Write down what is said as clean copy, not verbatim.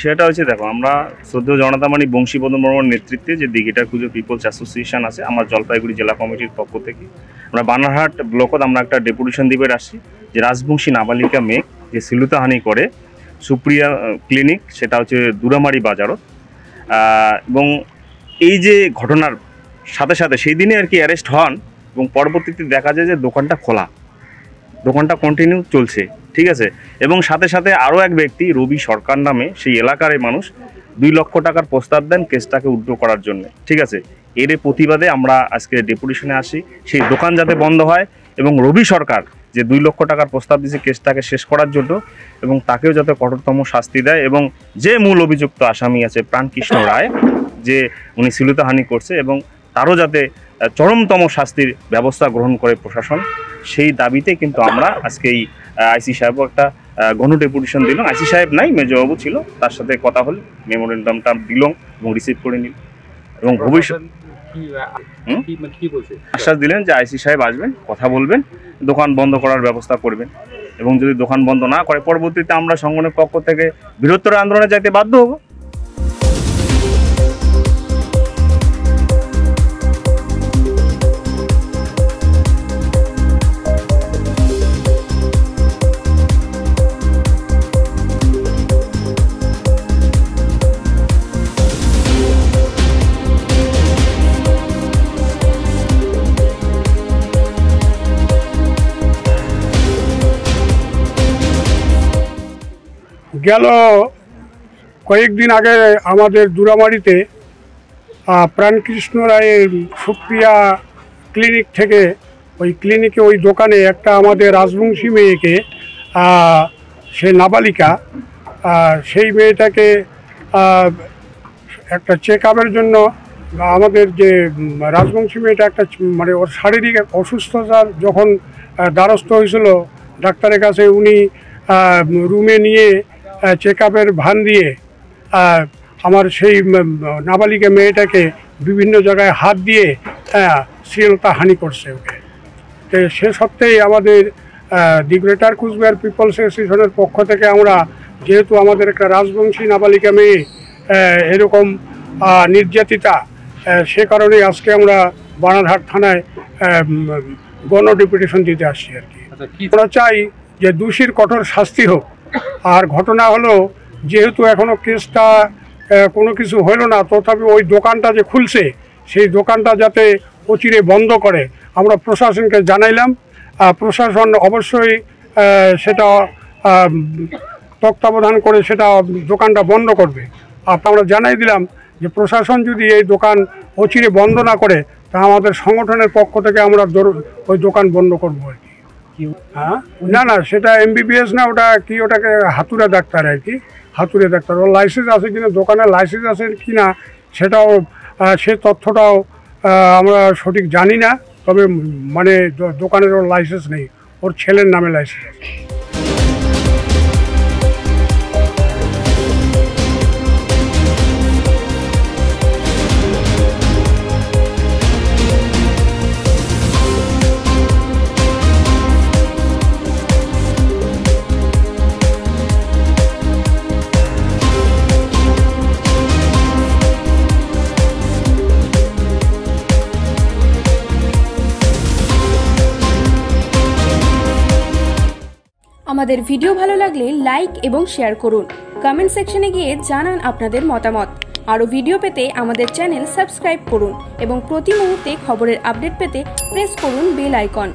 বিষয়টা হচ্ছে, দেখো আমরা শ্রদ্ধেয় জনতা মানি বংশীবদন বর্মনের নেতৃত্বে যে দিঘিটার কুজো পিপলস অ্যাসোসিয়েশন আছে, আমার জলপাইগুড়ি জেলা কমিটির পক্ষ থেকে আমরা বানারহাট ব্লকত আমরা একটা ডেপুটেশন দিবে আসছি যে রাজবংশী নাবালিকা মেয়ে যে সিলুতাহানি করে সুপ্রিয়া ক্লিনিক, সেটা হচ্ছে দুরামারি বাজারত। এবং এই যে ঘটনার সাথে সাথে সেই দিনে আর কি অ্যারেস্ট হন এবং পরবর্তীতে দেখা যায় যে দোকানটা খোলা, দোকানটা কন্টিনিউ চলছে, ঠিক আছে। এবং সাথে সাথে আরও এক ব্যক্তি রবি সরকার নামে সেই এলাকার মানুষ 2 লক্ষ টাকার প্রস্তাব দেন কেসটাকে উইথড্র করার জন্য, ঠিক আছে। এর প্রতিবাদে আমরা আজকে ডেপুটেশনে আসি সেই দোকান যাতে বন্ধ হয় এবং রবি সরকার যে 2 লক্ষ টাকার প্রস্তাব দিয়েছে কেসটাকে শেষ করার জন্য এবং তাকেও যাতে কঠোরতম শাস্তি দেয় এবং যে মূল অভিযুক্ত আসামি আছে প্রাণকৃষ্ণ রায় যে উনি শ্লীলতাহানি করছে এবং তারও যাতে চরমতম শাস্তির ব্যবস্থা গ্রহণ করে প্রশাসন, সেই দাবিতে কিন্তু আমরা আজকে এই আইসি সাহেবও একটা গণ ডেপুটেশন দিলাম। আইসি সাহেব নাই, মেজবাবু ছিল, তার সাথে কথা হল, মেমোরেন্ডামটা দিলাম এবং রিসিভ করে নিল এবং ভবিষ্যৎ আশ্বাস দিলেন যে আইসি সাহেব আসবেন, কথা বলবেন, দোকান বন্ধ করার ব্যবস্থা করবেন এবং যদি দোকান বন্ধ না করে পরবর্তীতে আমরা সংগঠনের পক্ষ থেকে বৃহত্তর আন্দোলনে যাইতে বাধ্য হব। গেল কয়েকদিন আগে আমাদের দুরামারিতে প্রাণকৃষ্ণ রায়ের সুপ্রিয়া ক্লিনিক থেকে ওই দোকানে একটা আমাদের রাজবংশী মেয়েকে, সে নাবালিকা, সেই মেয়েটাকে একটা চেক আপের জন্য আমাদের যে রাজবংশী মেয়েটা একটা মানে ওর শারীরিক অসুস্থতার যখন দ্বারস্থ হয়েছিল ডাক্তারের কাছে, উনি রুমে নিয়ে চেক আপের ভান দিয়ে আমার সেই নাবালিকা মেয়েটাকে বিভিন্ন জায়গায় হাত দিয়ে শ্লীলতাহানি করছে ওকে। তো সে সত্ত্বেই আমাদের দি গ্রেটার কুচবিহার পিপলস অ্যাসোসিয়েশনের পক্ষ থেকে আমরা, যেহেতু আমাদের একটা রাজবংশী নাবালিকা মেয়ে এরকম নির্যাতিতা, সে কারণেই আজকে আমরা বানারহাট থানায় গণ ডেপুটেশন দিতে আসছি আর কি। আমরা চাই যে দোষীর কঠোর শাস্তি হোক। আর ঘটনা হলো, যেহেতু এখনও কেসটা কোনো কিছু হলো না, তথাপি ওই দোকানটা যে খুলছে সেই দোকানটা যাতে অচিরে বন্ধ করে আমরা প্রশাসনকে জানাইলাম। প্রশাসন অবশ্যই সেটা তত্ত্বাবধান করে সেটা দোকানটা বন্ধ করবে। আমরা জানাই দিলাম যে প্রশাসন যদি এই দোকান অচিরে বন্ধ না করে তা আমাদের সংগঠনের পক্ষ থেকে আমরা ওই দোকান বন্ধ করবো আর কি। হ্যাঁ, না সেটা MBBS না, ওটা কি, ওটাকে হাতুড়ে ডাক্তার আর কি, হাতুড়ে ডাক্তার। ওর লাইসেন্স আছে কিনা, দোকানের লাইসেন্স আছে কিনা সেটাও, সে তথ্যটাও আমরা সঠিক জানি না, তবে মানে দোকানের ওর লাইসেন্স নেই, ওর ছেলের নামে লাইসেন্স আছে। আমাদের ভিডিও ভালো লাগলে লাইক এবং শেয়ার করুন। কমেন্ট সেকশনে গিয়ে জানান আপনাদের মতামত। আরও ভিডিও পেতে আমাদের চ্যানেল সাবস্ক্রাইব করুন এবং প্রতি মুহূর্তে খবরের আপডেট পেতে প্রেস করুন বেল আইকন।